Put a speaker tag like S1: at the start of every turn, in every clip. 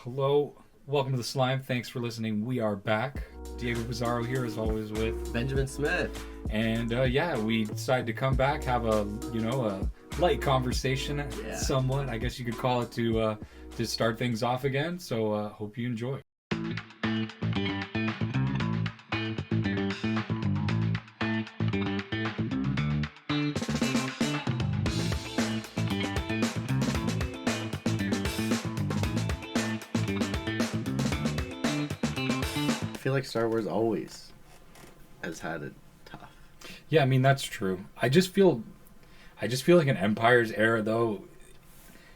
S1: Hello, welcome to the Slime. Thanks for listening. We are back. Diego Pizarro here, as always, with
S2: Benjamin Smith.
S1: and we decided to come back, have a light conversation,
S2: Yeah.
S1: somewhat. I guess you could call it to start things off again. So hope you enjoy.
S2: I feel like Star Wars always has had it tough.
S1: Yeah, I mean that's true. I just feel like in Empire's era, though,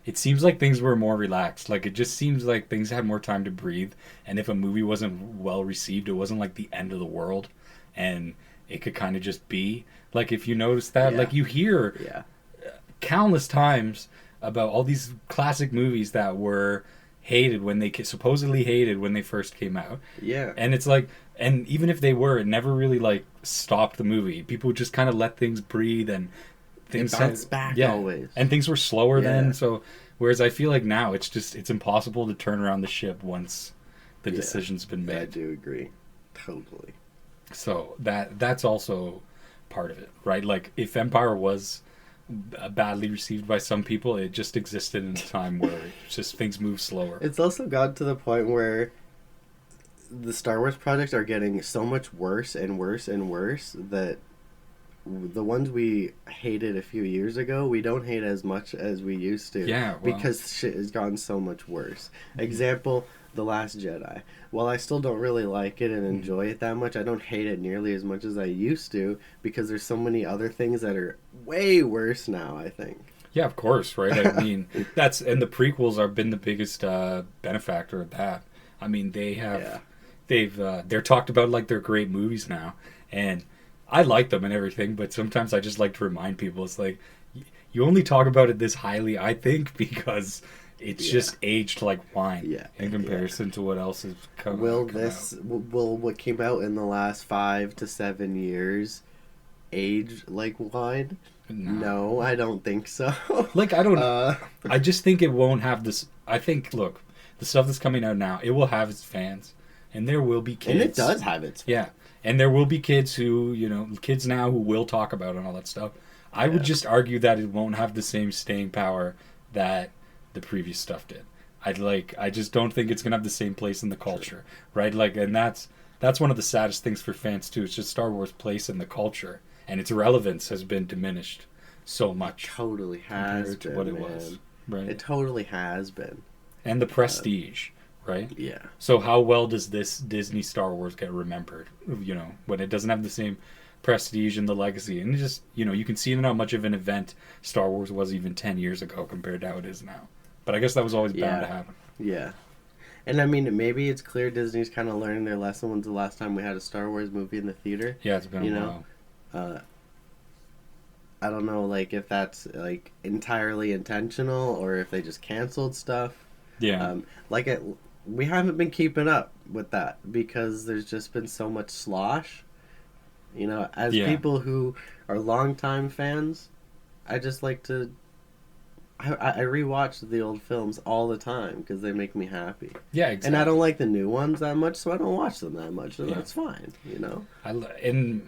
S1: it seems like things were more relaxed. Like it just seems like things had more time to breathe. And if a movie wasn't well received, it wasn't like the end of the world, and it could kind of just be like if you notice that,
S2: Yeah.
S1: like you hear
S2: Yeah.
S1: countless times about all these classic movies that were hated when they supposedly hated when they first came out,
S2: Yeah.
S1: and it's like, and even if they were, it never really like stopped the movie. People just kind of let things breathe, and things
S2: bounced back
S1: yeah,
S2: always.
S1: and things were slower
S2: Yeah.
S1: then. So whereas I feel like now it's impossible to turn around the ship once the
S2: Yeah.
S1: decision's been
S2: I
S1: made.
S2: do agree. Totally.
S1: So that's also part of it, right? Like if Empire was badly received by some people, it just existed in a time where it's just things move slower.
S2: It's also gotten to the point where the Star Wars projects are getting so much worse and worse and worse that the ones we hated a few years ago, we don't hate as much as we used to.
S1: Yeah, well,
S2: Because shit has gotten so much worse. Example, The Last Jedi. While I still don't really like it and enjoy it that much, I don't hate it nearly as much as I used to because there's so many other things that are way worse now, I think.
S1: yeah, of course, right? I mean, and the prequels have been the biggest benefactor of that. I mean,
S2: Yeah.
S1: they're talked about like they're great movies now, and I like them and everything, but sometimes I just like to remind people, it's like you only talk about it this highly, I think, because it's
S2: Yeah.
S1: just aged like wine
S2: Yeah.
S1: in comparison to what else has come
S2: Will
S1: come
S2: this
S1: out.
S2: will what came out in the last 5 to 7 years age like wine? No, I don't think so.
S1: Like I don't.
S2: uh,
S1: I just think it won't have this. I think, look, the stuff that's coming out now, it will have its fans, and there will be kids.
S2: and it does have its.
S1: Yeah, and there will be kids who, kids now who will talk about it and all that stuff. I would
S2: Yeah.
S1: just argue that it won't have the same staying power that the previous stuff did. I just don't think it's gonna have the same place in the culture, right? Like, and that's one of the saddest things for fans too. It's just Star Wars' place in the culture, and its relevance has been diminished so much
S2: Totally has
S1: compared to
S2: been,
S1: what it
S2: man.
S1: was, right?
S2: It totally has been.
S1: And the prestige, right?
S2: Yeah.
S1: So how well does this Disney Star Wars get remembered? When it doesn't have the same prestige and the legacy, and it just you can see how much of an event Star Wars was even 10 years ago compared to how it is now. But I guess that was always bound to
S2: Yeah.
S1: happen.
S2: Yeah. And I mean, maybe it's clear Disney's kind of learning their lesson. When's the last time we had a Star Wars movie in the theater?
S1: Yeah, it's been
S2: You
S1: a
S2: know,
S1: while.
S2: Uh, I don't know, like if that's like entirely intentional or if they just canceled stuff.
S1: Yeah,
S2: Like we haven't been keeping up with that because there's just been so much slosh. As
S1: Yeah.
S2: people who are longtime fans, I just like to. I rewatch the old films all the time because they make me happy,
S1: yeah, exactly.
S2: and I don't like the new ones that much, so I don't watch them that much, and
S1: Yeah.
S2: that's fine.
S1: And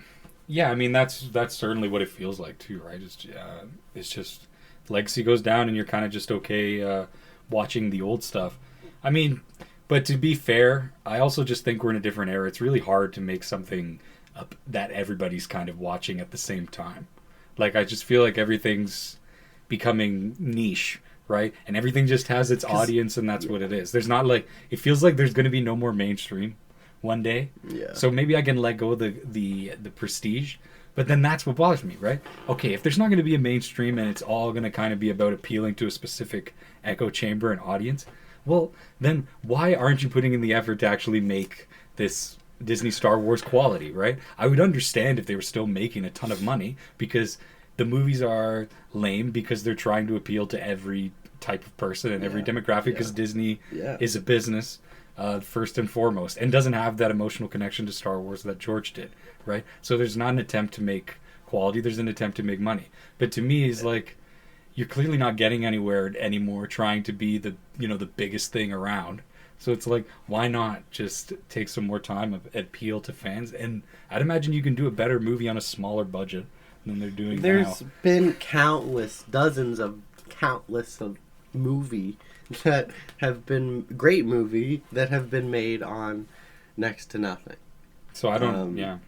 S1: yeah, I mean that's certainly what it feels like too, right? It's just legacy goes down, and you're kind of just okay watching the old stuff. I mean, but to be fair, I also just think we're in a different era. It's really hard to make something up that everybody's kind of watching at the same time. Like I just feel like everything's becoming niche, right? And everything just has its
S2: 'Cause-
S1: audience, and that's what it is. There's not like, it feels like there's going to be no more mainstream one day.
S2: Yeah.
S1: So maybe I can let go of the prestige, but then that's what bothers me, right? Okay, if there's not going to be a mainstream and it's all going to kind of be about appealing to a specific echo chamber and audience, well, then why aren't you putting in the effort to actually make this Disney Star Wars quality, right? I would understand if they were still making a ton of money because the movies are lame because they're trying to appeal to every type of person and every
S2: Yeah.
S1: demographic because
S2: Yeah.
S1: Disney
S2: Yeah.
S1: is a business first and foremost, and doesn't have that emotional connection to Star Wars that George did, right? So there's not an attempt to make quality, there's an attempt to make money. But to me, it's like, you're clearly not getting anywhere anymore trying to be the biggest thing around, So it's like, why not just take some more time of appeal to fans? And I'd imagine you can do a better movie on a smaller budget than they're doing now.
S2: There's been countless of movie that have been great movie that have been made on next to nothing.
S1: So I don't, yeah.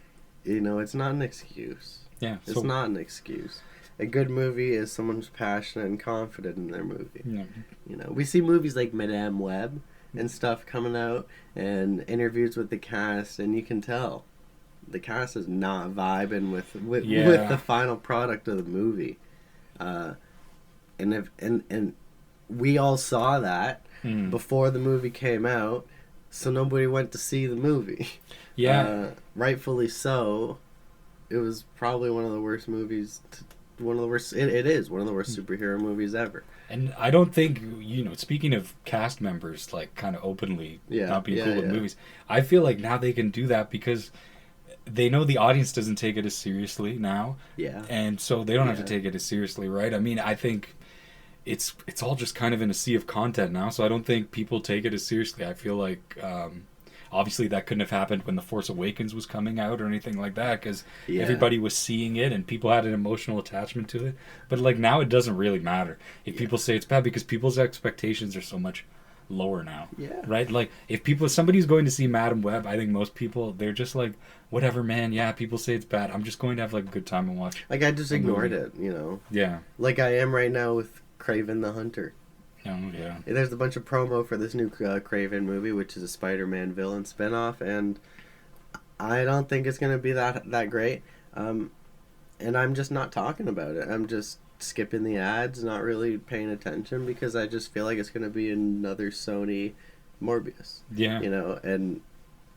S2: You know, it's not an excuse.
S1: Yeah.
S2: It's not an excuse. A good movie is someone who's passionate and confident in their movie.
S1: Yeah.
S2: You know, we see movies like Madame Web and stuff coming out and interviews with the cast, and you can tell the cast is not vibing with the final product of the movie. And we all saw that before the movie came out, so nobody went to see the movie.
S1: Yeah.
S2: Rightfully so. It was probably one of the worst movies. It is one of the worst superhero movies ever.
S1: And I don't think, you know, speaking of cast members, like, kind of openly not being cool with movies, I feel like now they can do that because they know the audience doesn't take it as seriously now.
S2: Yeah.
S1: And so they don't have to take it as seriously, right? I mean, I think it's all just kind of in a sea of content now, so I don't think people take it as seriously. I feel like... obviously, that couldn't have happened when The Force Awakens was coming out or anything like that, because everybody was seeing it and people had an emotional attachment to it. But like now, it doesn't really matter if people say it's bad because people's expectations are so much lower now.
S2: Yeah.
S1: Right? Like if somebody's going to see Madame Web, I think most people, they're just like, whatever, man. Yeah, people say it's bad. I'm just going to have like a good time and watch.
S2: Like I just ignored it, you know.
S1: Yeah.
S2: Like I am right now with Kraven the Hunter.
S1: Oh, yeah.
S2: There's a bunch of promo for this new Kraven movie, which is a Spider-Man villain spinoff, and I don't think it's going to be that great. And I'm just not talking about it. I'm just skipping the ads, not really paying attention, because I just feel like it's going to be another Sony Morbius.
S1: Yeah.
S2: You know, and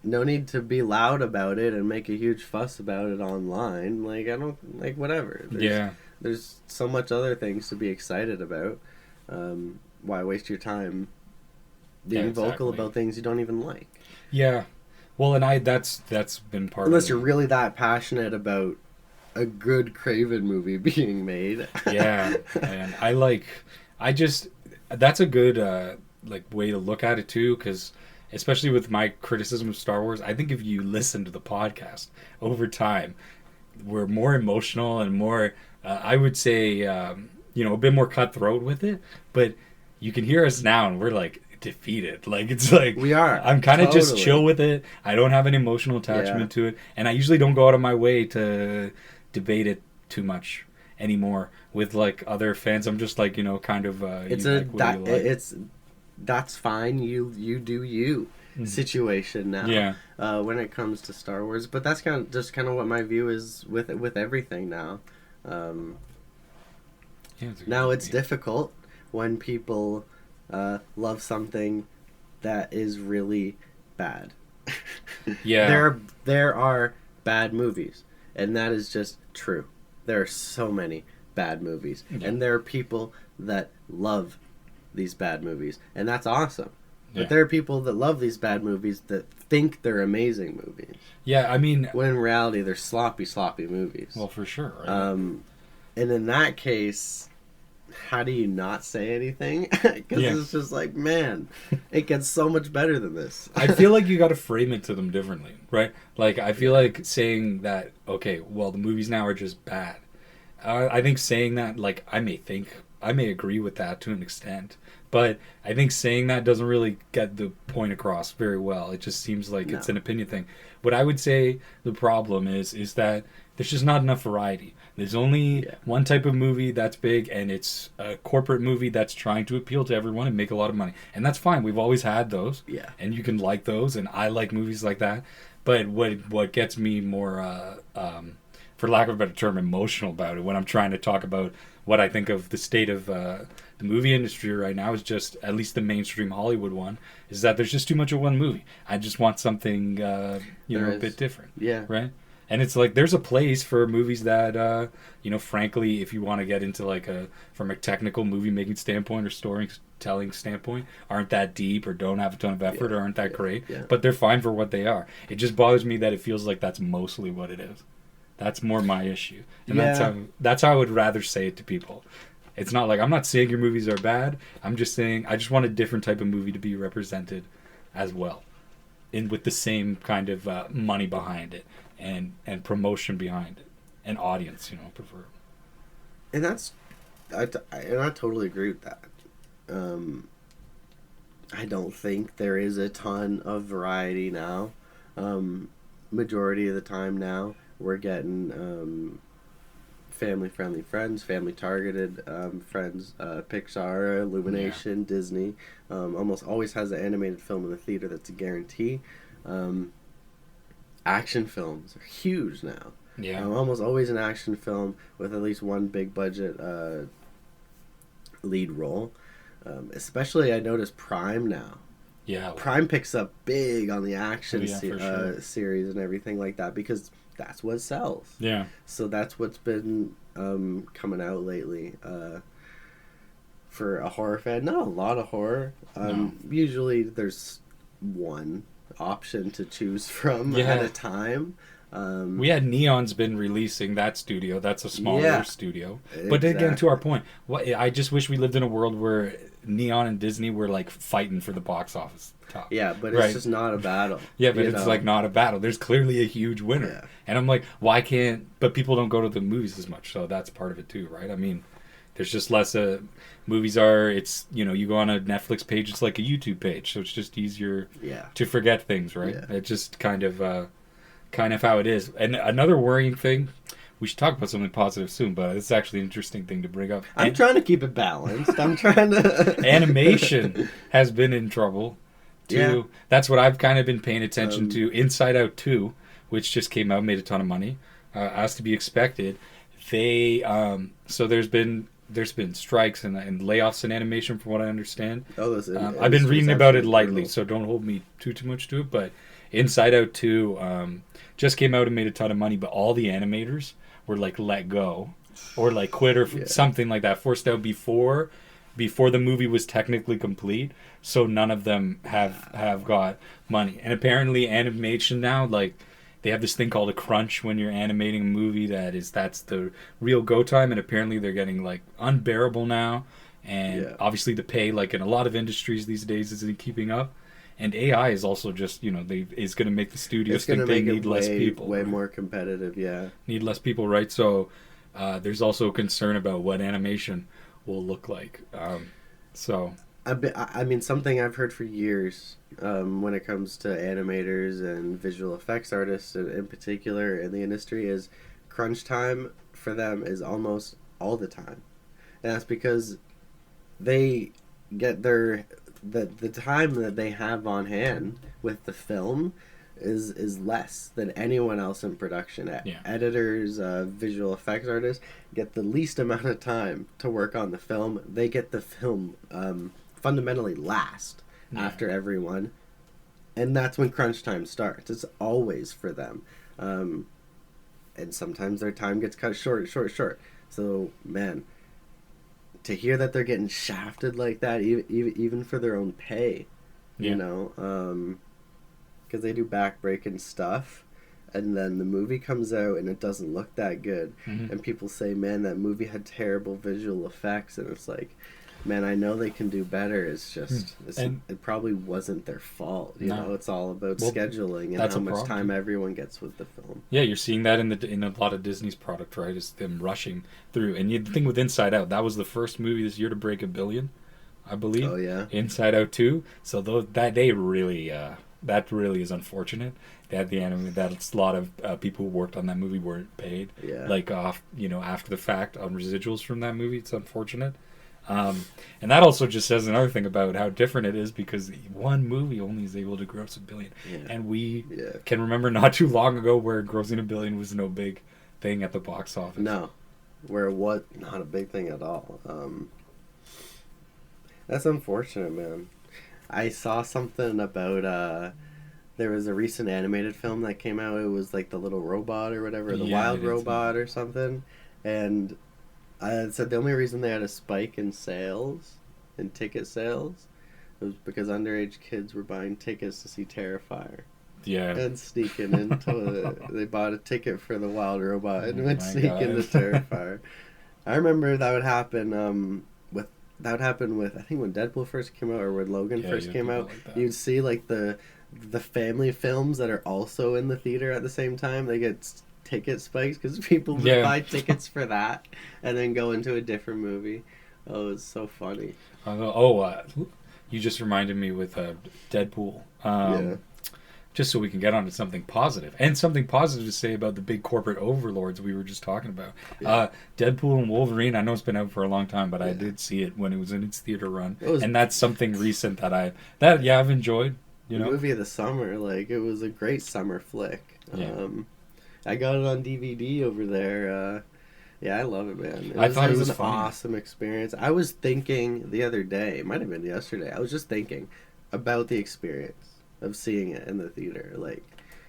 S2: no need to be loud about it and make a huge fuss about it online. Like, I don't, like, whatever. There's so much other things to be excited about. Why waste your time being vocal about things you don't even like?
S1: Yeah. Well, and that's been part
S2: Unless
S1: of
S2: you're really that passionate about a good Kraven movie being made.
S1: Yeah. And that's a good like way to look at it too, because especially with my criticism of Star Wars, I think if you listen to the podcast over time, we're more emotional and more I would say you know, a bit more cutthroat with it, but you can hear us now and we're like defeated. Like it's like
S2: we are.
S1: I'm kind of just chill with it. I don't have an emotional attachment to it, and I usually don't go out of my way to debate it too much anymore with like other fans. I'm just like, you know, kind of
S2: that's fine. You do you situation now.
S1: Yeah.
S2: When it comes to Star Wars, but that's kind of what my view is with everything now. Now it's difficult when people love something that is really bad.
S1: Yeah.
S2: There are bad movies, and that is just true. There are so many bad movies, and there are people that love these bad movies, and that's awesome. But there are people that love these bad movies that think they're amazing movies.
S1: Yeah, I mean...
S2: when in reality, they're sloppy movies.
S1: Well, for sure. Right?
S2: And in that case... how do you not say anything? Because it's just like, man, it gets so much better than this.
S1: I feel like you got to frame it to them differently, right? Like, I feel like saying that, okay, well, the movies now are just bad. I think saying that, like, I may agree with that to an extent, but I think saying that doesn't really get the point across very well. It just seems like it's an opinion thing. What I would say the problem is that there's just not enough variety. There's only one type of movie that's big, and it's a corporate movie that's trying to appeal to everyone and make a lot of money. And that's fine. We've always had those.
S2: Yeah.
S1: And you can like those, and I like movies like that. But what gets me more, for lack of a better term, emotional about it when I'm trying to talk about what I think of the state of the movie industry right now is just, at least the mainstream Hollywood one, is that there's just too much of one movie. I just want something, a bit different.
S2: Yeah.
S1: Right? And it's like, there's a place for movies that, frankly, if you want to get into like from a technical movie making standpoint or storytelling standpoint, aren't that deep or don't have a ton of effort or aren't that great.
S2: Yeah.
S1: But they're fine for what they are. It just bothers me that it feels like that's mostly what it is. That's more my issue. And that's how I would rather say it to people. It's not like, I'm not saying your movies are bad. I'm just saying I just want a different type of movie to be represented as well, and with the same kind of money behind it and promotion behind it and audience, prefer.
S2: And I totally agree with that. I don't think there is a ton of variety now. Majority of the time now, we're getting family-friendly friends, family-targeted friends. Pixar, Illumination, Disney. Almost always has an animated film in the theater that's a guarantee. Action films are huge now.
S1: Yeah.
S2: Almost always an action film with at least one big budget lead role. Especially, I notice Prime now.
S1: Yeah.
S2: Prime picks up big on the action
S1: sure.
S2: series and everything like that because that's what sells.
S1: Yeah.
S2: So that's what's been coming out lately. For a horror fan, not a lot of horror.
S1: No.
S2: Usually there's one option to choose from at a time.
S1: We had Neon's been releasing that studio. That's a smaller studio. But again, to our point, I just wish we lived in a world where Neon and Disney were like fighting for the box office top.
S2: Yeah, but it's just not a battle.
S1: Yeah, but it's like not a battle. There's clearly a huge winner.
S2: Yeah.
S1: And I'm like, why can't... But people don't go to the movies as much, so that's part of it too, right? I mean, there's just less... movies are... It's, you go on a Netflix page, it's like a YouTube page, so it's just easier to forget things, right?
S2: Yeah.
S1: It's just kind of how it is. And another worrying thing... We should talk about something positive soon, but it's actually an interesting thing to bring up.
S2: I'm trying to keep it balanced. I'm trying to...
S1: Animation has been in trouble, too. Yeah. That's what I've kind of been paying attention to. Inside Out 2, which just came out, made a ton of money, as to be expected. They... so there's been strikes and layoffs in animation, from what I understand. I've been reading about it lightly, brutal. So don't hold me too much to it, but Inside Out 2 just came out and made a ton of money, but all the animators were like let go or like quit or something like that, forced out before the movie was technically complete, so none of them have got money. And apparently animation now, like, they have this thing called a crunch when you're animating a movie that's the real go time, and apparently they're getting like unbearable now, and obviously the pay, like in a lot of industries these days, isn't keeping up. And AI is also just, is going to make the studios think they need less people.
S2: Way more competitive,
S1: Need less people, right? So there's also a concern about what animation will look like.
S2: I mean, something I've heard for years when it comes to animators and visual effects artists in particular in the industry is crunch time for them is almost all the time. And that's because they get the time that they have on hand with the film is less than anyone else in production. Editors, visual effects artists get the least amount of time to work on the film. They get the film fundamentally last after everyone, and that's when crunch time starts. It's always for them, and sometimes their time gets cut short. So, man, to hear that they're getting shafted like that, even for their own pay, because they do backbreaking stuff, and then the movie comes out and it doesn't look that good, and people say, man, that movie had terrible visual effects, and it's like, man, I know they can do better. It's just it probably wasn't their fault. You know, it's all about scheduling and how much time everyone gets with the film.
S1: Yeah, you're seeing that in a lot of Disney's product, right? Is them rushing through. And the thing with Inside Out, that was the first movie this year to break $1 billion, I believe.
S2: Oh yeah,
S1: Inside Out 2. So that really is unfortunate. That that's a lot of people who worked on that movie weren't paid.
S2: Yeah,
S1: like after the fact on residuals from that movie. It's unfortunate. And that also just says another thing about how different it is, because one movie only is able to gross $1 billion, and we can remember not too long ago where grossing $1 billion was no big thing at the box office.
S2: No, where it was not a big thing at all. That's unfortunate, man. I saw something about there was a recent animated film that came out. It was like the little robot or whatever, the wild robot or something, and I said the only reason they had a spike in ticket sales, was because underage kids were buying tickets to see Terrifier.
S1: Yeah.
S2: And sneaking into they bought a ticket for the wild robot and went sneaking into Terrifier. I remember that would happen with that would happen with, I think when Deadpool first came out or when Logan first came out, like you'd see like the family films that are also in the theater at the same time. They get ticket spikes because people would buy tickets for that and then go into a different movie. Oh, it's so funny.
S1: You just reminded me with Deadpool.
S2: Yeah.
S1: Just so we can get on to something positive. And something positive to say about the big corporate overlords we were just talking about. Yeah. Deadpool and Wolverine, I know it's been out for a long time, but I did see it when it was in its theater run. And that's something recent that I've enjoyed. You know?
S2: Movie of the summer. Like, it was a great summer flick. Yeah. I got it on DVD over there. Yeah, I love it, man.
S1: I thought it was
S2: an awesome experience. I was thinking the other day, it might have been yesterday, I was just thinking about the experience of seeing it in the theater. Like,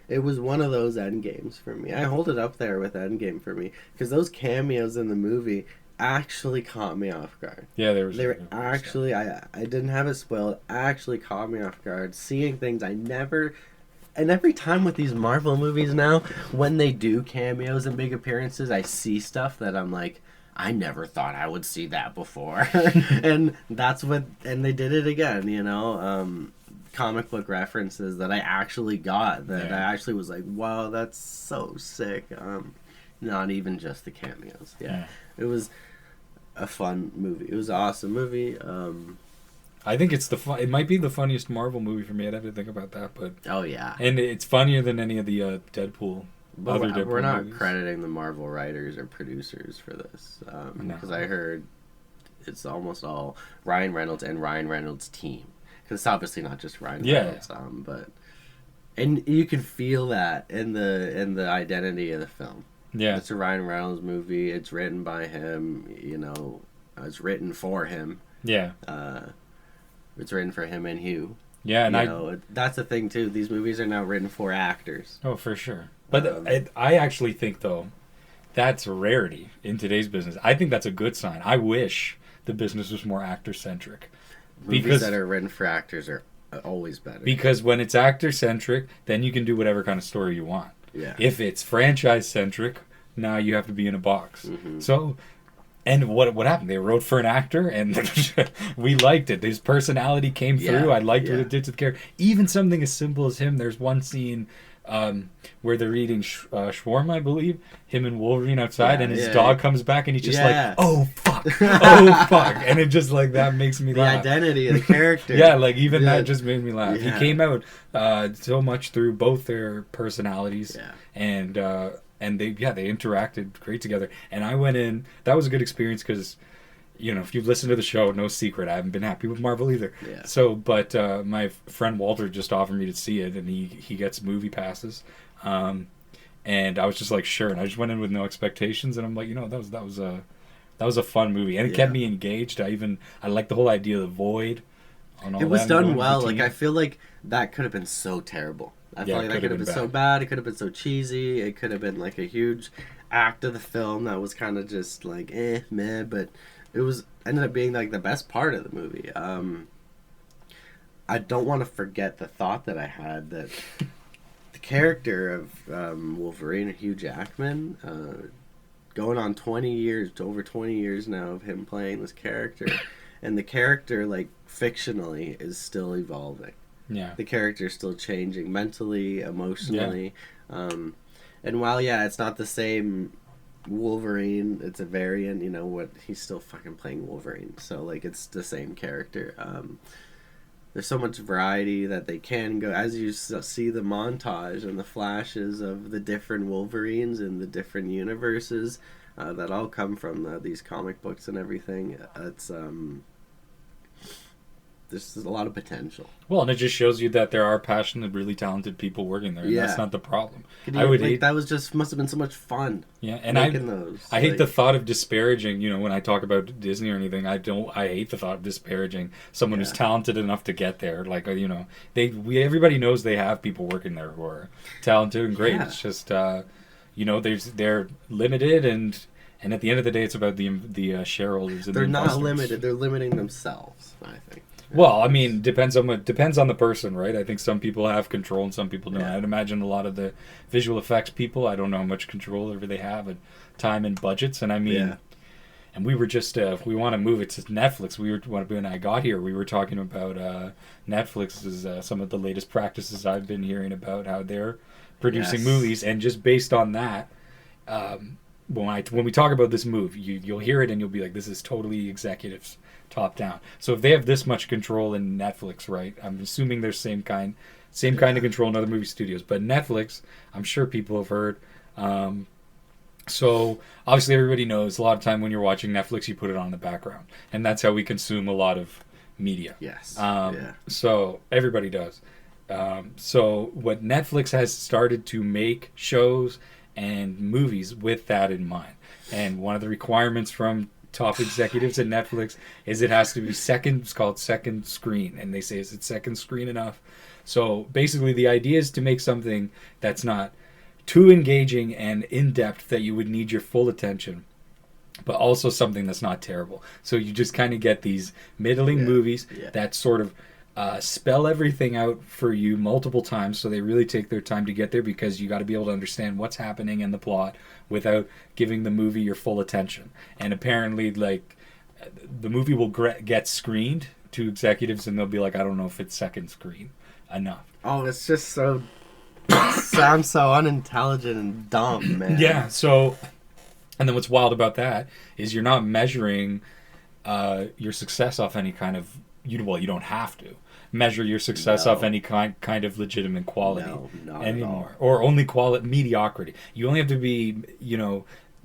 S2: it was one of those Endgames for me. I hold it up there with Endgame for me because those cameos in the movie actually caught me off guard.
S1: Yeah, they
S2: were actually. I didn't have it spoiled. Actually caught me off guard. Seeing things I never. And every time with these Marvel movies now, when they do cameos and big appearances, I see stuff that I'm like, I never thought I would see that before. And they did it again, you know. Comic book references that I actually got that I actually was like, wow, that's so sick. Not even just the cameos. Yeah. It was a fun movie. It was an awesome movie.
S1: I think it might be the funniest Marvel movie for me. I'd have to think about that, but
S2: oh yeah,
S1: and it's funnier than any of the Deadpool.
S2: But we're not crediting the Marvel writers or producers for this because I heard it's almost all Ryan Reynolds and Ryan Reynolds' team. Because it's obviously not just Ryan Reynolds, and you can feel that in the identity of the film.
S1: Yeah,
S2: it's a Ryan Reynolds movie. It's written by him. You know, it's written for him.
S1: Yeah.
S2: It's written for him and Hugh.
S1: Yeah, and
S2: that's the thing too. These movies are now written for actors.
S1: Oh, for sure. But I actually think though, that's a rarity in today's business. I think that's a good sign. I wish the business was more actor centric.
S2: Movies that are written for actors are always better.
S1: Because when it's actor centric, then you can do whatever kind of story you want.
S2: Yeah.
S1: If it's franchise centric, now you have to be in a box.
S2: Mm-hmm.
S1: So. And what happened? They wrote for an actor, and we liked it. His personality came through. I liked what it did to the character. Even something as simple as him. There's one scene where they're eating shawarma, I believe. Him and Wolverine outside, and his dog comes back, and he's just like, "Oh fuck, oh fuck," and it just like that makes me laugh.
S2: The identity of the character.
S1: Like even that just made me laugh. He came out so much through both their personalities, and they interacted great together. And I went in. That was a good experience because, you know, if you've listened to the show, no secret, I haven't been happy with Marvel either.
S2: Yeah.
S1: So, but my friend Walter just offered me to see it, and he gets movie passes, and I was just like, sure. And I just went in with no expectations, and I'm like, you know, that was a fun movie, and it kept me engaged. I like the whole idea of the void.
S2: It was done well. Like I feel like that could have been so terrible. I feel like that could have been so bad. It could have been so cheesy. It could have been like a huge act of the film that was kind of just like meh. But it ended up being like the best part of the movie. I don't want to forget the thought that I had that the character of Wolverine, Hugh Jackman, going on 20 years, over 20 years now of him playing this character, and the character like fictionally is still evolving.
S1: Yeah.
S2: The character is still changing mentally, emotionally. Yeah. And while, it's not the same Wolverine, it's a variant, you know, he's still fucking playing Wolverine. So, like, it's the same character. There's so much variety that they can go. As you see the montage and the flashes of the different Wolverines in the different universes that all come from these comic books and everything, there's a lot of potential.
S1: Well, and it just shows you that there are passionate, really talented people working there, and that's not the problem.
S2: That was just must have been so much fun.
S1: Yeah, and I hate the thought of disparaging. You know, when I talk about Disney or anything, I hate the thought of disparaging someone who's talented enough to get there. Like, you know, everybody knows they have people working there who are talented and great. Yeah. It's just you know, they're limited, and at the end of the day, it's about the shareholders. And
S2: they're not limited. They're limiting themselves, I think.
S1: Well, I mean, depends on the person, right? I think some people have control and some people don't.
S2: Yeah.
S1: I'd imagine a lot of the visual effects people, I don't know how much control over they have and time and budgets. And I mean, And we were just, if we want to move it to Netflix, when I got here, we were talking about Netflix's some of the latest practices I've been hearing about how they're producing
S2: Yes.
S1: movies, and just based on that, when we talk about this move, you'll hear it and you'll be like, this is totally executives top down. So if they have this much control in Netflix, right? I'm assuming there's same kind of control in other movie studios, but Netflix, I'm sure people have heard. So obviously everybody knows a lot of time when you're watching Netflix, you put it on in the background, and that's how we consume a lot of media.
S2: Yes.
S1: So everybody does. So what Netflix has started to make shows and movies with that in mind, and one of the requirements from top executives at Netflix is it has to be second. It's called second screen, and they say, is it second screen enough? So basically, the idea is to make something that's not too engaging and in-depth that you would need your full attention, but also something that's not terrible. So you just kind of get these middling movies that sort of spell everything out for you multiple times, so they really take their time to get there, because you got to be able to understand what's happening in the plot without giving the movie your full attention. And apparently, like, the movie will get screened to executives, and they'll be like, I don't know if it's second screen enough.
S2: Oh, it's just so... sounds so unintelligent and dumb, man.
S1: Yeah, so... And then what's wild about that is you're not measuring your success off any kind of... you don't have to measure your success off any kind of legitimate quality anymore. Or only mediocrity. You only have to be,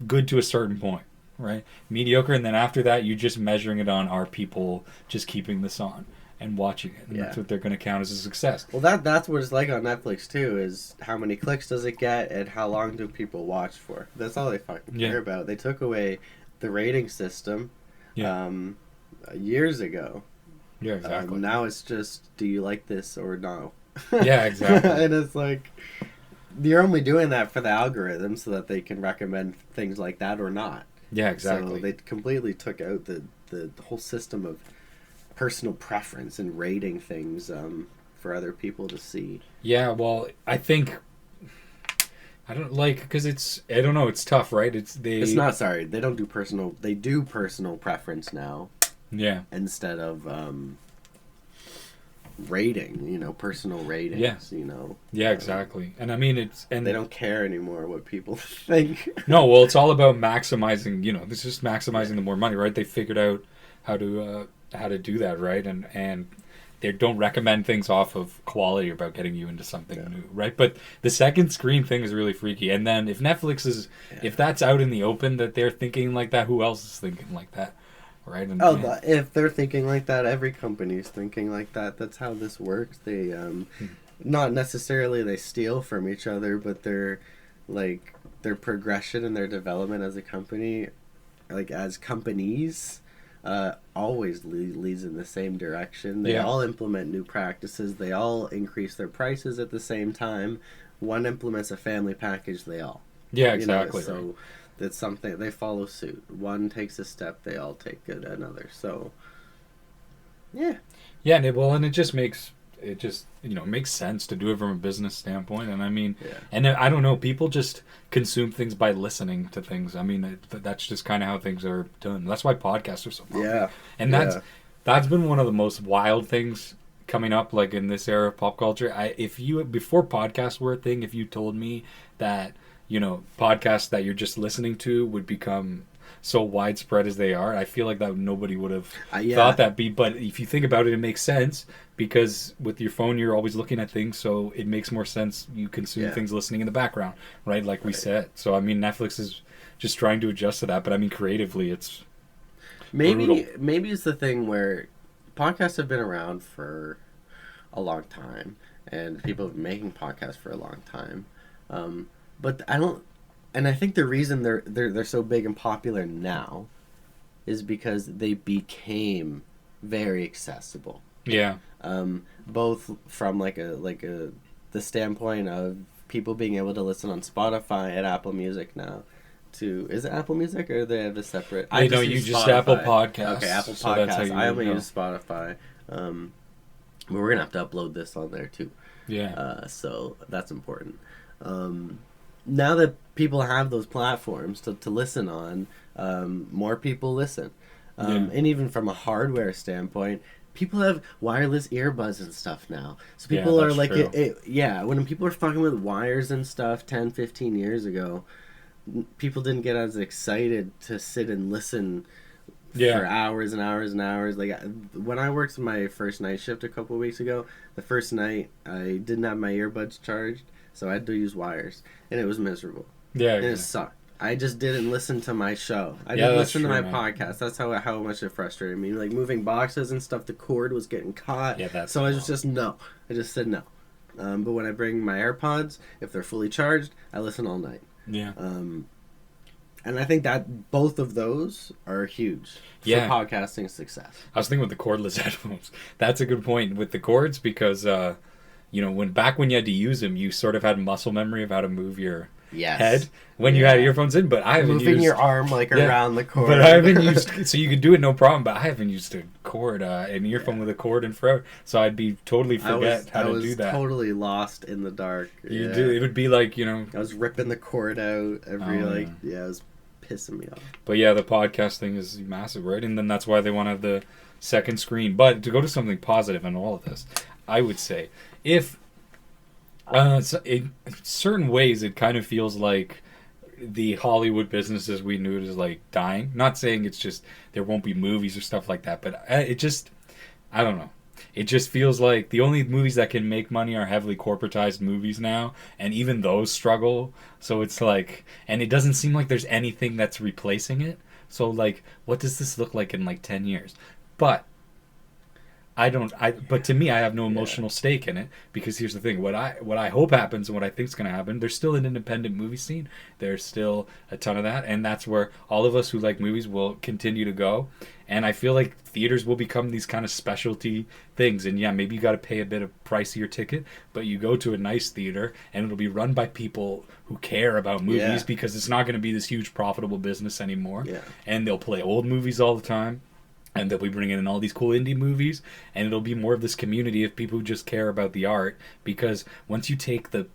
S1: good to a certain point, right? Mediocre, and then after that, you're just measuring it on, are people just keeping this on and watching it, and that's what they're going to count as a success.
S2: Well, that's what it's like on Netflix too, is how many clicks does it get and how long do people watch for. That's all they fucking care about. They took away the rating system years ago.
S1: Yeah, exactly.
S2: Now it's just, do you like this or no?
S1: Yeah, exactly.
S2: And it's like, you're only doing that for the algorithm so that they can recommend things like that or not.
S1: Yeah, exactly.
S2: So they completely took out the whole system of personal preference and rating things for other people to see.
S1: Yeah, well, I think... I don't like, because I don't know, it's tough, right? They
S2: don't do personal, they do personal preference now.
S1: Yeah.
S2: Instead of rating, personal ratings,
S1: Yeah, exactly. And I mean, and
S2: they don't care anymore what people think.
S1: No, well, it's all about maximizing, it's just maximizing the more money, right? They figured out how to do that, right? And they don't recommend things off of quality, about getting you into something new, right? But the second screen thing is really freaky. And then if Netflix if that's out in the open that they're thinking like that, who else is thinking like that? Right? And,
S2: if they're thinking like that, every company's thinking like that. That's how this works. They not necessarily they steal from each other, but their progression and their development as a company, like as companies, always leads in the same direction. They all implement new practices. They all increase their prices at the same time. One implements a family package. They all.
S1: Yeah, exactly.
S2: So. Right. It's something they follow suit. One takes a step, they all take another. So, yeah.
S1: And it just makes makes sense to do it from a business standpoint. And I mean, and I don't know, people just consume things by listening to things. I mean, that's just kind of how things are done. That's why podcasts are so popular.
S2: Yeah.
S1: And that's been one of the most wild things coming up, like in this era of pop culture. Before podcasts were a thing, if you told me that podcasts that you're just listening to would become so widespread as they are, I feel like that nobody would have thought that. But if you think about it, it makes sense, because with your phone you're always looking at things, so it makes more sense you consume things listening in the background, right? Like we said. So I mean, Netflix is just trying to adjust to that, but I mean, creatively it's brutal.
S2: Maybe it's the thing where podcasts have been around for a long time and people have been making podcasts for a long time. But I think the reason they're so big and popular now is because they became very accessible.
S1: Yeah.
S2: Both from the standpoint of people being able to listen on Spotify and Apple Music now. Is it Apple Music or do they have a separate?
S1: I don't use Apple Podcasts.
S2: Okay, Apple Podcasts. I only use Spotify. But we're gonna have to upload this on there too.
S1: Yeah.
S2: So that's important. now that people have those platforms to listen on, more people listen. And even from a hardware standpoint, people have wireless earbuds and stuff now. So people are like, when people are fucking with wires and stuff 10, 15 years ago, people didn't get as excited to sit and listen for hours and hours and hours. Like, when I worked my first night shift a couple of weeks ago, the first night I didn't have my earbuds charged, so I had to use wires, and it was miserable.
S1: Yeah,
S2: and it sucked. I just didn't listen to my show. I didn't listen to my podcast. That's how much it frustrated me. Like, moving boxes and stuff, the cord was getting caught. So I just no. I just said no. But when I bring my AirPods, if they're fully charged, I listen all night.
S1: Yeah.
S2: And I think that both of those are huge for podcasting success.
S1: I was thinking with the cordless headphones. That's a good point with the cords because, when you had to use them, you sort of had muscle memory of how to move your head when you had earphones in. But I haven't
S2: moving your arm around the cord.
S1: But I haven't used so you could do it no problem. But I haven't used a cord, an earphone with a cord in forever. So I'd be totally forget how to do that.
S2: I was totally lost in the dark.
S1: You do. It would be like
S2: I was ripping the cord out every it was pissing me off.
S1: But yeah, the podcast thing is massive, right? And then that's why they want to have the second screen. But to go to something positive in all of this, I would say if in certain ways it kind of feels like the Hollywood business as we knew it is like dying. Not saying it's just there won't be movies or stuff like that, but I don't know. It just feels like the only movies that can make money are heavily corporatized movies now, and even those struggle. So it's like, and it doesn't seem like there's anything that's replacing it. So like, what does this look like in like 10 years? But but to me, I have no emotional stake in it, because here's the thing: what I hope happens and what I think is going to happen. There's still an independent movie scene. There's still a ton of that, and that's where all of us who like movies will continue to go. And I feel like theaters will become these kind of specialty things. And yeah, maybe you got to pay a bit of pricier ticket, but you go to a nice theater and it'll be run by people who care about movies, because it's not going to be this huge profitable business anymore. Yeah. And they'll play old movies all the time. And they'll be bringing in all these cool indie movies, and it'll be more of this community of people who just care about the art. Because once you take the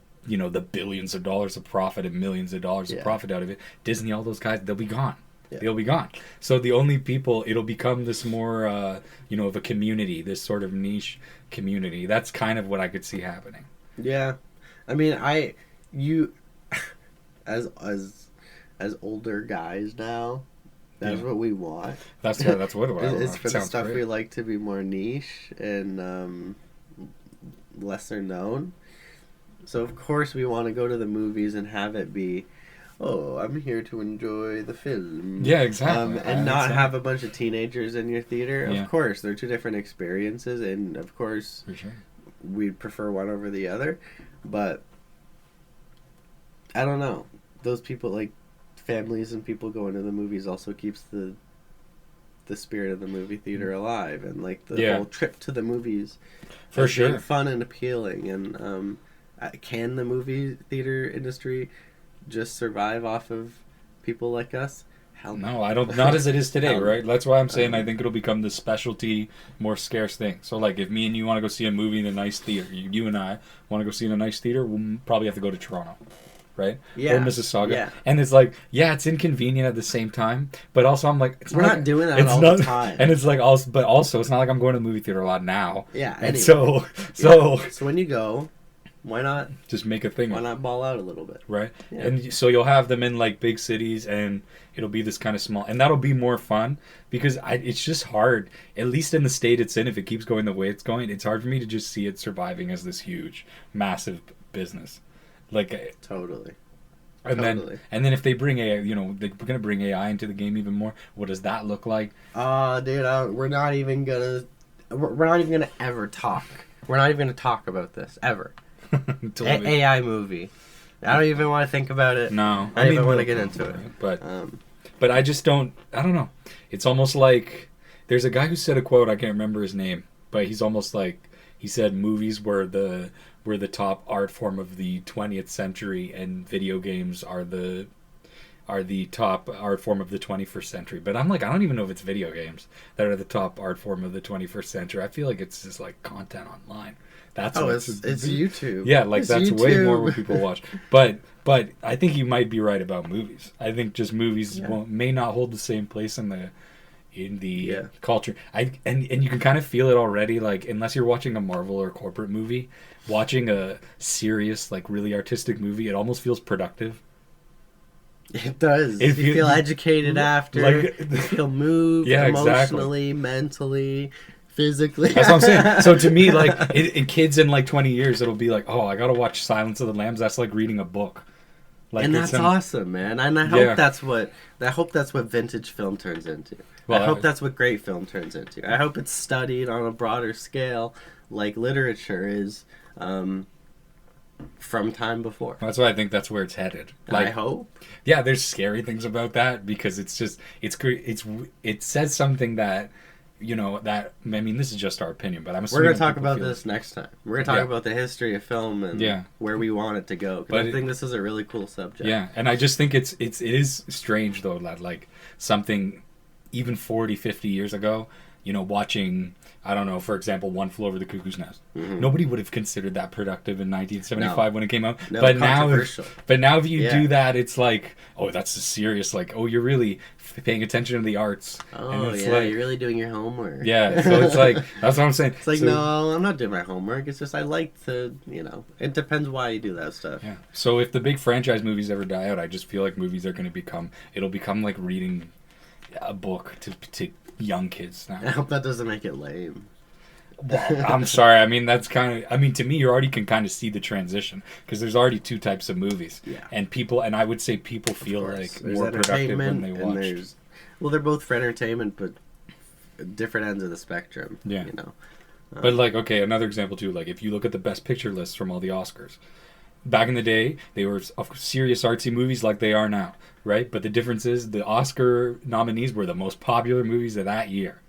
S1: billions of dollars of profit and millions of dollars of profit out of it, Disney, all those guys, they'll be gone. Yeah. They'll be gone. So the only people, it'll become this more, of a community, this sort of niche community. That's kind of what I could see happening.
S2: Yeah, I mean, as older guys now. That's what we want.
S1: That's what
S2: it's for the stuff we like to be more niche and lesser known. So of course we want to go to the movies and have it be, I'm here to enjoy the film.
S1: Yeah, exactly.
S2: And not have a bunch of teenagers in your theater. Of course, they're two different experiences, and of course,
S1: for sure,
S2: we'd prefer one over the other. But I don't know. Those people, like, families and people going to the movies also keeps the spirit of the movie theater alive, and like the whole trip to the movies
S1: for sure
S2: fun and appealing. And can the movie theater industry just survive off of people like us? Hell
S1: no. I don't. Not as it is today, right? That's why I'm saying I think it'll become this specialty, more scarce thing. So like, if me and you want to go see a movie in a nice theater, you and I want to go see in a nice theater, we'll probably have to go to Toronto. Right?
S2: Yeah.
S1: Or Mississauga. Yeah. And it's like, it's inconvenient at the same time, but also I'm like,
S2: we're not doing that all the time.
S1: And it's like, also, it's not like I'm going to the movie theater a lot now.
S2: Yeah.
S1: And
S2: anyway. So when you go, why not
S1: just make a thing?
S2: Why not ball out a little bit?
S1: Right. Yeah. And so you'll have them in like big cities, and it'll be this kind of small, and that'll be more fun, because it's just hard, at least in the state it's in, if it keeps going the way it's going, it's hard for me to just see it surviving as this huge, massive business. Like
S2: totally.
S1: And then if they bring AI, they're gonna bring AI into the game even more. What does that look like?
S2: Dude, we're not even gonna ever talk. We're not even gonna talk about this ever. AI movie. I don't even want to think about it.
S1: No,
S2: I don't even want to get into it.
S1: But I just don't. I don't know. It's almost like there's a guy who said a quote. I can't remember his name, but he's almost like he said movies were the top art form of the 20th century, and video games are the are the top art form of the 21st century. But I'm like, I don't even know if it's video games that are the top art form of the 21st century. I feel like it's just like content online. That's
S2: it's YouTube.
S1: Yeah, like
S2: it's
S1: that's
S2: YouTube.
S1: way more what people watch. But I think you might be right about movies. I think just movies may not hold the same place in the culture. And you can kind of feel it already. Like unless you're watching a Marvel or corporate movie, watching a serious like really artistic movie, it almost feels productive.
S2: It does. You feel educated after.
S1: Like,
S2: you feel moved emotionally, mentally, physically.
S1: That's what I'm saying. So to me, like, in kids in like 20 years, it'll be like, oh, I gotta watch Silence of the Lambs. That's like reading a book. Like,
S2: and that's awesome, man. And I hope that's what vintage film turns into. Well, I hope that's what great film turns into. I hope it's studied on a broader scale, like literature is. From time before.
S1: That's why I think that's where it's headed. Like,
S2: I hope.
S1: Yeah, there's scary things about that because it's just it says something that that I mean this is just our opinion, but I'm assuming
S2: we're gonna talk about this next time. We're gonna talk about the history of film and where we want it to go. But I think this is a really cool subject.
S1: Yeah, and I just think it is strange though that like something even 40, 50 years ago, watching. I don't know, for example, One Flew Over the Cuckoo's Nest. Mm-hmm. Nobody would have considered that productive in 1975 when it came out.
S2: No,
S1: but now if you do that, it's like, oh, that's a serious, like, oh, you're really paying attention to the arts.
S2: Oh,
S1: and it's
S2: like, you're really doing your homework.
S1: Yeah, so it's like, that's what I'm saying.
S2: It's like, no, I'm not doing my homework. It's just I like to, it depends why you do that stuff.
S1: Yeah. So if the big franchise movies ever die out, I just feel like movies are going to it'll become like reading a book to young kids now.
S2: I hope that doesn't make it lame.
S1: Well, I'm sorry. I mean, that's kind of. I mean, to me, you already can kind of see the transition because there's already two types of movies. Yeah. And I would say people feel like
S2: there's
S1: more productive when they watch.
S2: Well, they're both for entertainment, but different ends of the spectrum.
S1: Yeah. But like, okay, another example too. Like, if you look at the Best Picture lists from all the Oscars, back in the day, they were serious artsy movies like they are now. Right, but the difference is the Oscar nominees were the most popular movies of that year,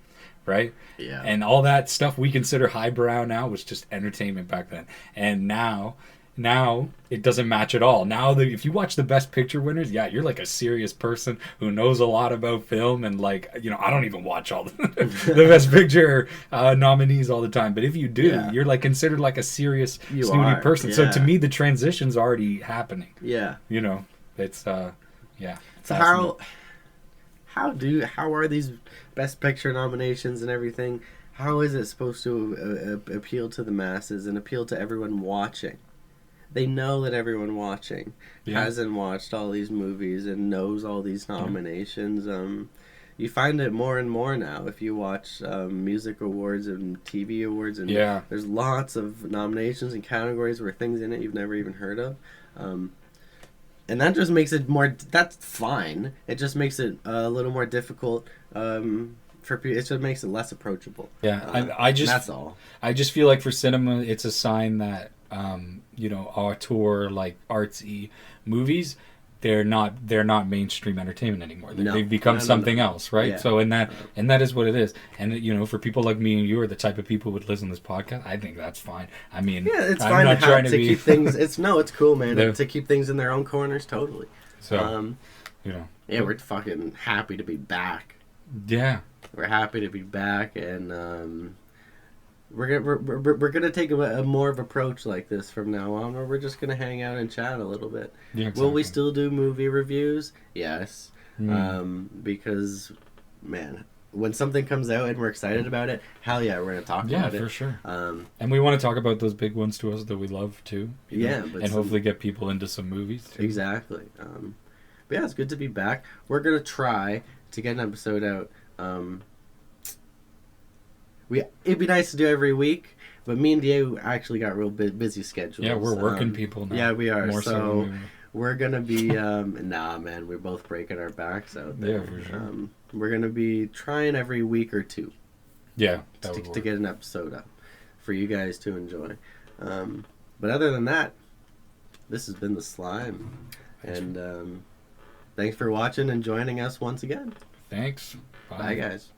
S1: right?
S2: Yeah.
S1: And all that stuff we consider highbrow now was just entertainment back then. And now it doesn't match at all. Now if you watch the Best Picture winners, yeah, you're like a serious person who knows a lot about film, and like I don't even watch all the Best Picture nominees all the time. But if you do, you're like considered like a serious snooty person. Yeah. So to me, the transition's already happening.
S2: Yeah.
S1: It's yeah.
S2: So how are these Best Picture nominations and everything? How is it supposed to appeal to the masses and appeal to everyone watching? They know that everyone watching hasn't watched all these movies and knows all these nominations. You find it more and more now if you watch music awards and TV awards, and there's lots of nominations and categories where things in it you've never even heard of. And that just makes it more. That's fine. It just makes it a little more difficult for people. It just makes it less approachable.
S1: Yeah, I just.
S2: That's all.
S1: I just feel like for cinema, it's a sign that auteur like artsy movies, they're not mainstream entertainment anymore. They've become something else, right? Yeah. So and that is what it is. And for people like me and you are the type of people who would listen to this podcast, I think that's fine. I mean,
S2: it's fine to keep things. It's cool, man. To keep things in their own corners, totally.
S1: So,
S2: we're fucking happy to be back.
S1: Yeah,
S2: we're happy to be back, and we're gonna take a more of approach like this from now on, where we're just gonna hang out and chat a little bit. Yeah, exactly. Will we still do movie reviews? Yes, because man, when something comes out and we're excited about it, hell yeah, we're gonna talk about it.
S1: Yeah, for sure. And we want to talk about those big ones to us that we love too. And hopefully get people into some movies too.
S2: Exactly. But yeah, it's good to be back. We're gonna try to get an episode out. It'd be nice to do every week, but me and Diego actually got real busy schedules.
S1: Yeah, we're working people now.
S2: Yeah, we are. More so we're gonna be nah, man, we're both breaking our backs out there.
S1: Yeah, for sure.
S2: We're gonna be trying every week or two.
S1: Yeah,
S2: to get an episode up for you guys to enjoy. But other than that, this has been the Slime, and thanks for watching and joining us once again.
S1: Thanks.
S2: Bye guys.